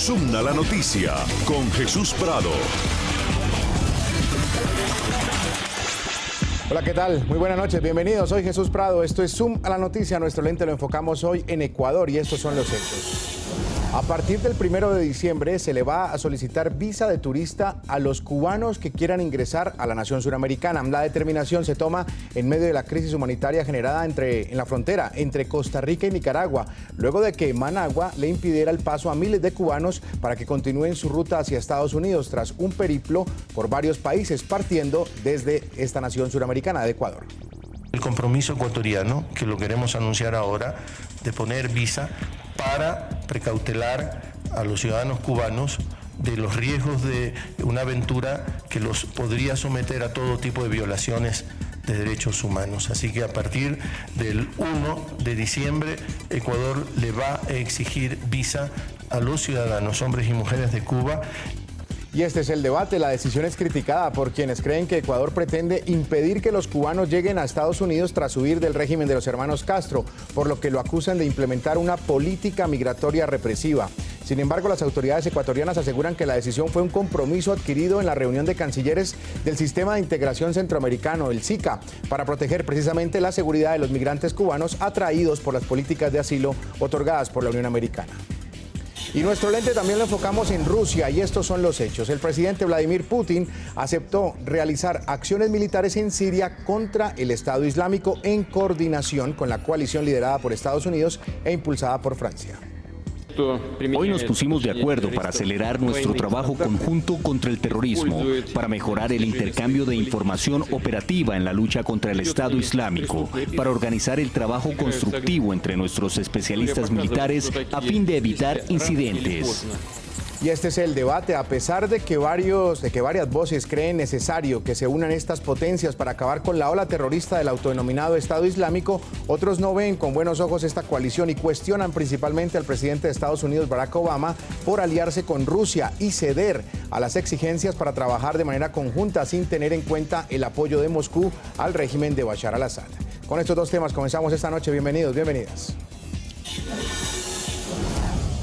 Zoom a la noticia con Jesús Prado. Hola, ¿qué tal? Muy buenas noches, bienvenidos. Soy Jesús Prado. Esto es Zoom a la noticia. Nuestro lente lo enfocamos hoy en Ecuador y estos son los hechos. A partir del 1 de diciembre se le va a solicitar visa de turista a los cubanos que quieran ingresar a la nación suramericana. La determinación se toma en medio de la crisis humanitaria generada en la frontera entre Costa Rica y Nicaragua, luego de que Managua le impidiera el paso a miles de cubanos para que continúen su ruta hacia Estados Unidos tras un periplo por varios países, partiendo desde esta nación suramericana de Ecuador. El compromiso ecuatoriano, que lo queremos anunciar ahora, de poner visa para precautelar a los ciudadanos cubanos de los riesgos de una aventura que los podría someter a todo tipo de violaciones de derechos humanos. Así que a partir del 1 de diciembre, Ecuador le va a exigir visa a los ciudadanos, hombres y mujeres de Cuba. Y este es el debate. La decisión es criticada por quienes creen que Ecuador pretende impedir que los cubanos lleguen a Estados Unidos tras huir del régimen de los hermanos Castro, por lo que lo acusan de implementar una política migratoria represiva. Sin embargo, las autoridades ecuatorianas aseguran que la decisión fue un compromiso adquirido en la reunión de cancilleres del Sistema de Integración Centroamericano, el SICA, para proteger precisamente la seguridad de los migrantes cubanos atraídos por las políticas de asilo otorgadas por la Unión Americana. Y nuestro lente también lo enfocamos en Rusia y estos son los hechos. El presidente Vladimir Putin aceptó realizar acciones militares en Siria contra el Estado Islámico en coordinación con la coalición liderada por Estados Unidos e impulsada por Francia. Hoy nos pusimos de acuerdo para acelerar nuestro trabajo conjunto contra el terrorismo, para mejorar el intercambio de información operativa en la lucha contra el Estado Islámico, para organizar el trabajo constructivo entre nuestros especialistas militares a fin de evitar incidentes. Y este es el debate. A pesar de que varias voces creen necesario que se unan estas potencias para acabar con la ola terrorista del autodenominado Estado Islámico, otros no ven con buenos ojos esta coalición y cuestionan principalmente al presidente de Estados Unidos, Barack Obama, por aliarse con Rusia y ceder a las exigencias para trabajar de manera conjunta sin tener en cuenta el apoyo de Moscú al régimen de Bashar al-Assad. Con estos dos temas comenzamos esta noche. Bienvenidos, bienvenidas.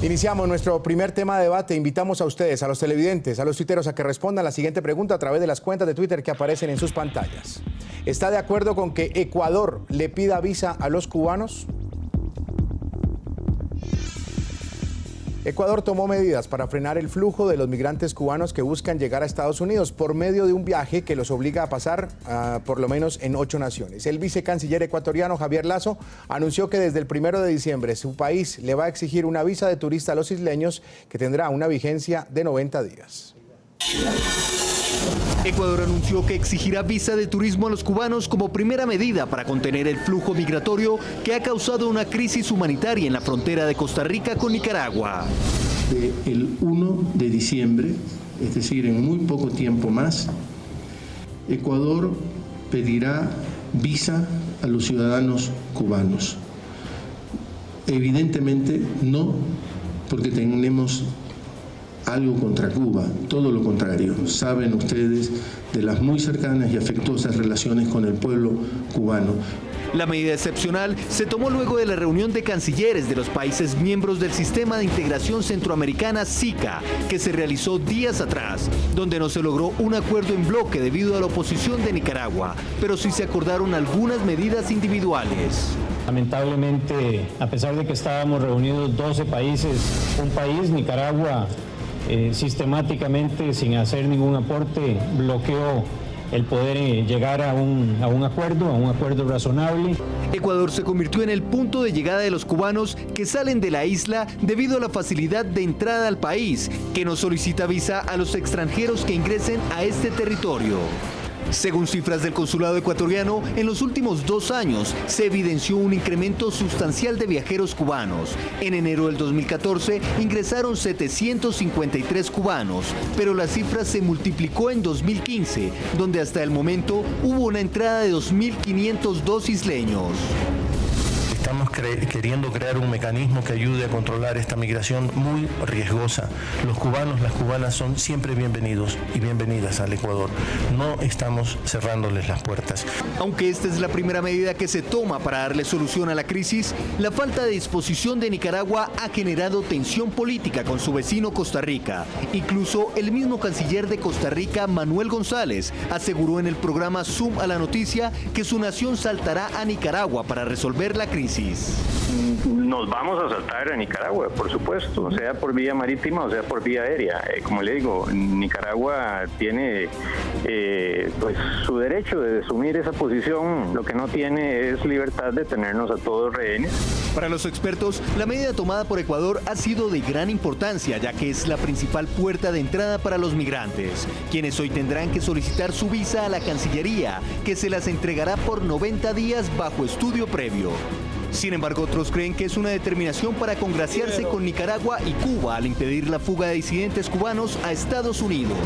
Iniciamos nuestro primer tema de debate. Invitamos a ustedes, a los televidentes, a los tuiteros a que respondan la siguiente pregunta a través de las cuentas de Twitter que aparecen en sus pantallas. ¿Está de acuerdo con que Ecuador le pida visa a los cubanos? Ecuador tomó medidas para frenar el flujo de los migrantes cubanos que buscan llegar a Estados Unidos por medio de un viaje que los obliga a pasar por lo menos en 8 naciones. El vicecanciller ecuatoriano Javier Lasso anunció que desde el 1 de diciembre su país le va a exigir una visa de turista a los isleños que tendrá una vigencia de 90 días. Ecuador anunció que exigirá visa de turismo a los cubanos como primera medida para contener el flujo migratorio que ha causado una crisis humanitaria en la frontera de Costa Rica con Nicaragua. El 1 de diciembre, es decir, en muy poco tiempo más, Ecuador pedirá visa a los ciudadanos cubanos. Evidentemente no porque tenemos algo contra Cuba, todo lo contrario. Saben ustedes de las muy cercanas y afectuosas relaciones con el pueblo cubano. La medida excepcional se tomó luego de la reunión de cancilleres de los países miembros del Sistema de Integración Centroamericana SICA, que se realizó días atrás, donde no se logró un acuerdo en bloque debido a la oposición de Nicaragua, pero sí se acordaron algunas medidas individuales. Lamentablemente, a pesar de que estábamos reunidos 12 países, un país, Nicaragua, sistemáticamente, sin hacer ningún aporte, bloqueó el poder llegar a un acuerdo razonable. Ecuador se convirtió en el punto de llegada de los cubanos que salen de la isla debido a la facilidad de entrada al país, que no solicita visa a los extranjeros que ingresen a este territorio. Según cifras del consulado ecuatoriano, en los últimos 2 años se evidenció un incremento sustancial de viajeros cubanos. En enero del 2014 ingresaron 753 cubanos, pero la cifra se multiplicó en 2015, donde hasta el momento hubo una entrada de 2.502 isleños. estamos queriendo crear un mecanismo que ayude a controlar esta migración muy riesgosa. Los cubanos, las cubanas son siempre bienvenidos y bienvenidas al Ecuador. No estamos cerrándoles las puertas. Aunque esta es la primera medida que se toma para darle solución a la crisis, la falta de disposición de Nicaragua ha generado tensión política con su vecino Costa Rica. Incluso el mismo canciller de Costa Rica, Manuel González, aseguró en el programa Zoom a la noticia que su nación saltará a Nicaragua para resolver la crisis. Nos vamos a saltar a Nicaragua, por supuesto, sea por vía marítima o sea por vía aérea. Como le digo, Nicaragua tiene pues su derecho de asumir esa posición. Lo que no tiene es libertad de tenernos a todos rehenes. Para los expertos, la medida tomada por Ecuador ha sido de gran importancia, ya que es la principal puerta de entrada para los migrantes, quienes hoy tendrán que solicitar su visa a la Cancillería, que se las entregará por 90 días bajo estudio previo. Sin embargo, otros creen que es una determinación para congraciarse con Nicaragua y Cuba al impedir la fuga de disidentes cubanos a Estados Unidos.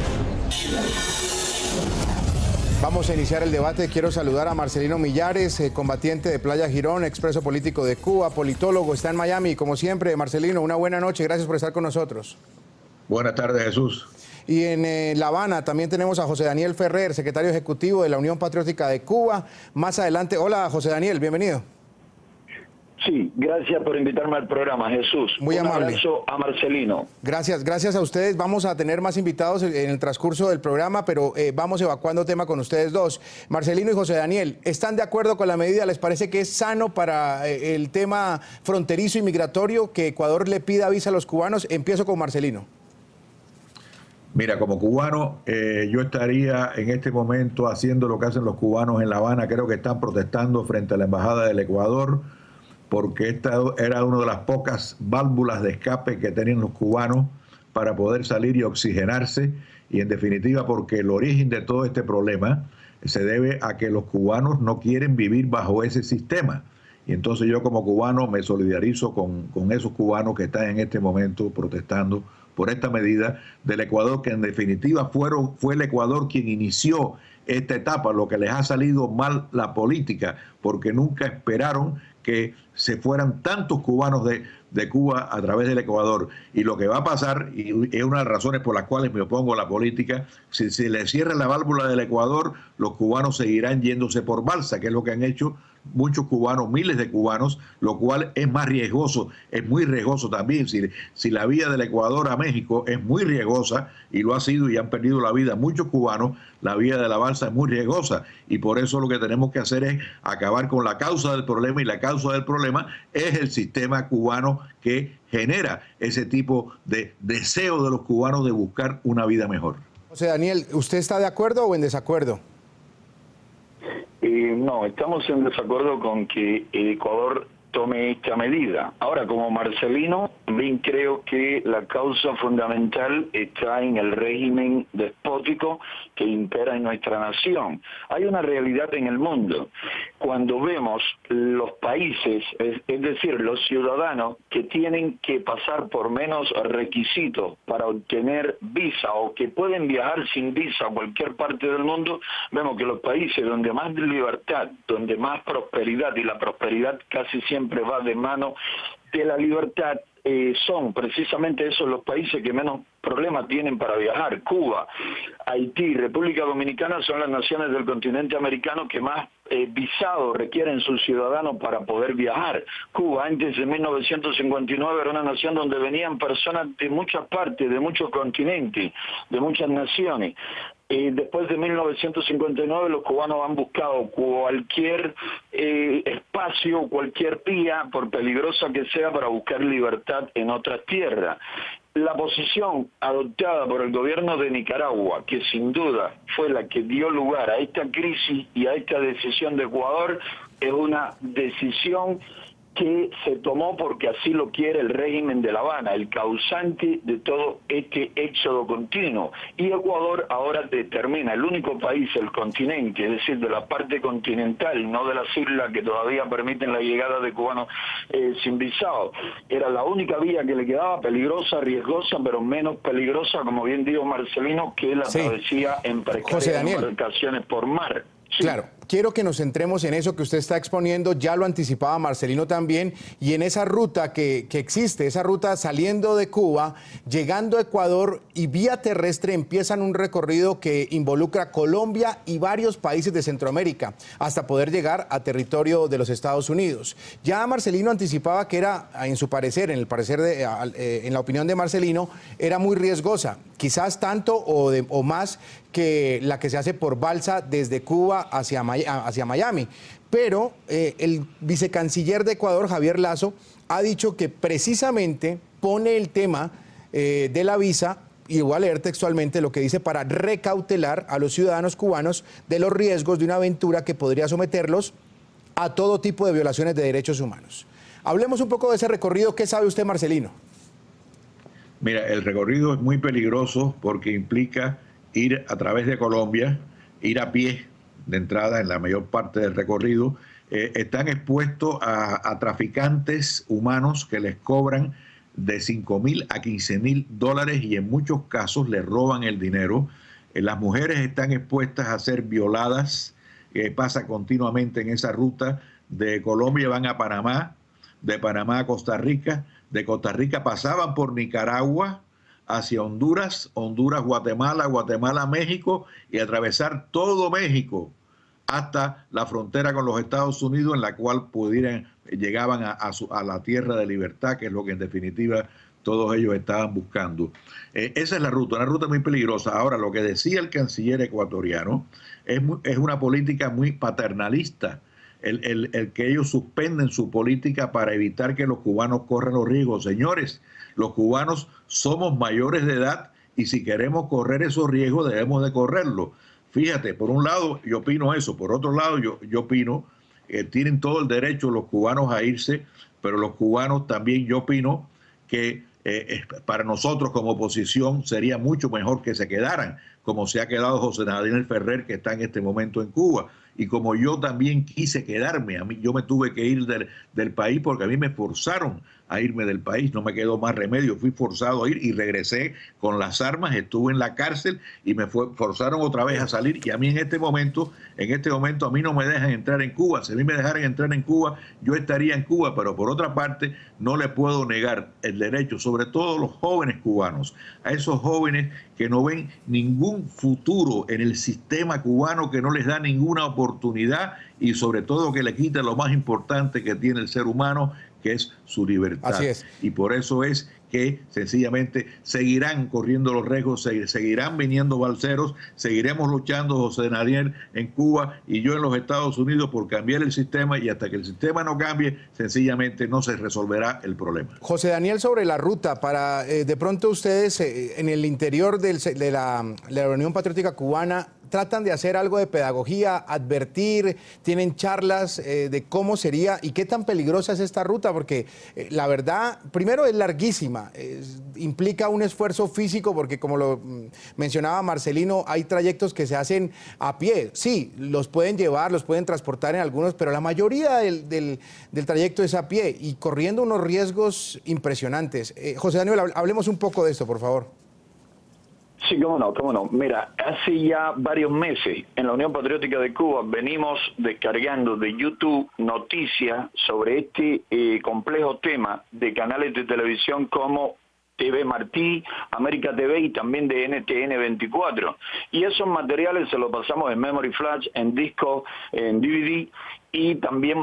Vamos a iniciar el debate. Quiero saludar a Marcelino Millares, combatiente de Playa Girón, expreso político de Cuba, politólogo, está en Miami. Como siempre, Marcelino, una buena noche. Gracias por estar con nosotros. Buenas tardes, Jesús. Y en La Habana también tenemos a José Daniel Ferrer, secretario ejecutivo de la Unión Patriótica de Cuba. Más adelante, hola José Daniel, bienvenido. Sí, gracias por invitarme al programa, Jesús. Muy amable. Un abrazo a Marcelino. Gracias a ustedes. Vamos a tener más invitados en el transcurso del programa, pero vamos evacuando tema con ustedes dos. Marcelino y José Daniel, ¿están de acuerdo con la medida? ¿Les parece que es sano para el tema fronterizo y migratorio que Ecuador le pida visa a los cubanos? Empiezo con Marcelino. Mira, como cubano, yo estaría en este momento haciendo lo que hacen los cubanos en La Habana. Creo que están protestando frente a la Embajada del Ecuador, porque esta era una de las pocas válvulas de escape que tenían los cubanos para poder salir y oxigenarse, y en definitiva porque el origen de todo este problema se debe a que los cubanos no quieren vivir bajo ese sistema. Y entonces yo como cubano me solidarizo con esos cubanos que están en este momento protestando por esta medida del Ecuador, que en definitiva fue el Ecuador quien inició esta etapa, lo que les ha salido mal la política, porque nunca esperaron que se fueran tantos cubanos de Cuba a través del Ecuador. Y lo que va a pasar, y es una de las razones por las cuales me opongo a la política, si se le cierra la válvula del Ecuador, los cubanos seguirán yéndose por balsa, que es lo que han hecho muchos cubanos, miles de cubanos, lo cual es más riesgoso, es muy riesgoso también. Si la vía del Ecuador a México es muy riesgosa, y lo ha sido y han perdido la vida muchos cubanos, la vía de la balsa es muy riesgosa, y por eso lo que tenemos que hacer es acabar con la causa del problema, y la causa del problema es el sistema cubano que genera ese tipo de deseo de los cubanos de buscar una vida mejor. José Daniel, ¿usted está de acuerdo o en desacuerdo? No, estamos en desacuerdo con que el Ecuador tome esta medida. Ahora, como Marcelino, también creo que la causa fundamental está en el régimen despótico que impera en nuestra nación. Hay una realidad en el mundo. Cuando vemos los países, es decir, los ciudadanos que tienen que pasar por menos requisitos para obtener visa o que pueden viajar sin visa a cualquier parte del mundo, vemos que los países donde más libertad, donde más prosperidad, y la prosperidad casi siempre va de mano de la libertad, son precisamente esos los países que menos problemas tienen para viajar. Cuba, Haití, República Dominicana son las naciones del continente americano que más visados requieren sus ciudadanos para poder viajar. Cuba antes de 1959 era una nación donde venían personas de muchas partes, de muchos continentes, de muchas naciones. Después de 1959 los cubanos han buscado cualquier espacio, cualquier vía, por peligrosa que sea, para buscar libertad en otras tierras. La posición adoptada por el gobierno de Nicaragua, que sin duda fue la que dio lugar a esta crisis y a esta decisión de Ecuador, es una decisión que se tomó porque así lo quiere el régimen de La Habana, el causante de todo este éxodo continuo. Y Ecuador ahora determina, el único país, el continente, es decir, de la parte continental, no de las islas que todavía permiten la llegada de cubanos sin visado. Era la única vía que le quedaba, peligrosa, riesgosa, pero menos peligrosa, como bien dijo Marcelino, que la travesía en precarias embarcaciones por mar. Sí. Claro. quiero que nos centremos en eso que usted está exponiendo, ya lo anticipaba Marcelino también, y en esa ruta que existe, esa ruta saliendo de Cuba, llegando a Ecuador y vía terrestre empiezan un recorrido que involucra Colombia y varios países de Centroamérica, hasta poder llegar a territorio de los Estados Unidos. Ya Marcelino anticipaba que era, en su parecer, en la opinión de Marcelino, era muy riesgosa, quizás tanto o más que la que se hace por balsa desde Cuba hacia Miami. Pero el vicecanciller de Ecuador, Javier Lazo, ha dicho que precisamente pone el tema de la visa, y voy a leer textualmente lo que dice, para recautelar a los ciudadanos cubanos de los riesgos de una aventura que podría someterlos a todo tipo de violaciones de derechos humanos. Hablemos un poco de ese recorrido. ¿Qué sabe usted, Marcelino? Mira, el recorrido es muy peligroso porque implica ir a través de Colombia, ir a pie de entrada en la mayor parte del recorrido. Están expuestos a traficantes humanos que les cobran de $5.000 a $15.000 y en muchos casos les roban el dinero. Las mujeres están expuestas a ser violadas, pasa continuamente en esa ruta. De Colombia van a Panamá, de Panamá a Costa Rica, de Costa Rica pasaban por Nicaragua hacia Honduras, Guatemala, México y atravesar todo México hasta la frontera con los Estados Unidos, en la cual llegaban a la tierra de libertad, que es lo que en definitiva todos ellos estaban buscando. Esa es la ruta, una ruta muy peligrosa. Ahora, lo que decía el canciller ecuatoriano es una política muy paternalista, el que ellos suspenden su política para evitar que los cubanos corran los riesgos. Señores, los cubanos somos mayores de edad y si queremos correr esos riesgos debemos de correrlo. Fíjate, por un lado yo opino eso, por otro lado yo opino que tienen todo el derecho los cubanos a irse, pero los cubanos también yo opino que para nosotros como oposición sería mucho mejor que se quedaran, como se ha quedado José Daniel Ferrer, que está en este momento en Cuba. Y como yo también quise quedarme, yo me tuve que ir del país porque a mí me forzaron a irme del país, no me quedó más remedio, fui forzado a ir y regresé con las armas, estuve en la cárcel y me forzaron otra vez a salir y a mí en este momento a mí no me dejan entrar en Cuba. Si a mí me dejaran entrar en Cuba, yo estaría en Cuba, pero por otra parte no le puedo negar el derecho, sobre todo a los jóvenes cubanos, a esos jóvenes que no ven ningún futuro en el sistema cubano, que no les da ninguna oportunidad y sobre todo que le quita lo más importante que tiene el ser humano, que es su libertad. Así es. Y por eso es que sencillamente seguirán corriendo los riesgos, seguirán viniendo balseros, seguiremos luchando, José Daniel, en Cuba y yo en los Estados Unidos por cambiar el sistema, y hasta que el sistema no cambie, sencillamente no se resolverá el problema. José Daniel, sobre la ruta, para de pronto ustedes en el interior de la Unión Patriótica Cubana, tratan de hacer algo de pedagogía, advertir, tienen charlas de cómo sería y qué tan peligrosa es esta ruta, porque la verdad, primero es larguísima, implica un esfuerzo físico, porque como lo mencionaba Marcelino, hay trayectos que se hacen a pie. Sí, los pueden llevar, los pueden transportar en algunos, pero la mayoría del trayecto es a pie y corriendo unos riesgos impresionantes. José Daniel, hablemos un poco de esto, por favor. Sí, cómo no. Mira, hace ya varios meses en la Unión Patriótica de Cuba venimos descargando de YouTube noticias sobre este complejo tema de canales de televisión como TV Martí, América TV y también de NTN 24. Y esos materiales se los pasamos en Memory Flash, en disco, en DVD y también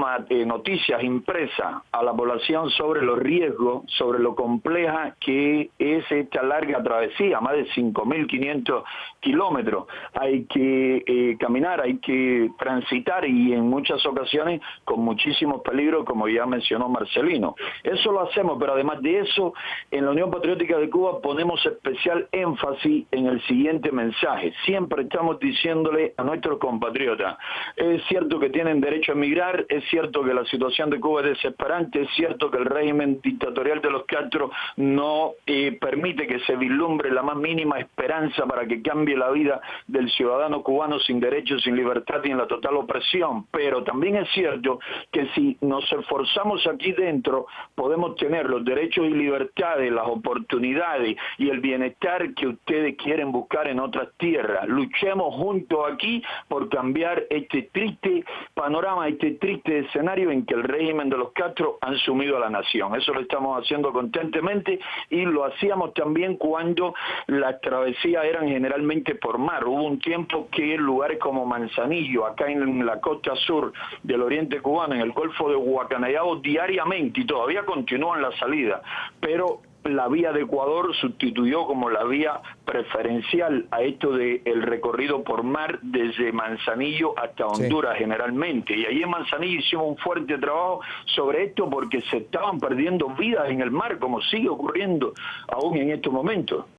noticias impresas a la población sobre los riesgos, sobre lo compleja que es esta larga travesía, más de 5.500 kilómetros. Hay que caminar, hay que transitar y en muchas ocasiones con muchísimos peligros, como ya mencionó Marcelino. Eso lo hacemos, pero además de eso, en la Unión Patriótica de Cuba ponemos especial énfasis en el siguiente mensaje. Siempre estamos diciéndole a nuestros compatriotas, es cierto que tienen derecho a emigrar, es cierto que la situación de Cuba es desesperante, es cierto que el régimen dictatorial de los Castro no permite que se vislumbre la más mínima esperanza para que cambie la vida del ciudadano cubano sin derechos, sin libertad y en la total opresión, pero también es cierto que si nos esforzamos aquí dentro podemos tener los derechos y libertades, las oportunidades y el bienestar que ustedes quieren buscar en otras tierras. Luchemos juntos aquí por cambiar este triste panorama, este triste escenario en que el régimen de los Castro han sumido a la nación. Eso lo estamos haciendo constantemente y lo hacíamos también cuando las travesías eran generalmente por mar. Hubo un tiempo que en lugares como Manzanillo, acá en la costa sur del oriente cubano, en el Golfo de Guacanayabo, diariamente, y todavía continúan la salida, pero la vía de Ecuador sustituyó como la vía preferencial a esto del recorrido por mar desde Manzanillo hasta Honduras generalmente. Y ahí en Manzanillo hicimos un fuerte trabajo sobre esto porque se estaban perdiendo vidas en el mar, como sigue ocurriendo aún en estos momentos.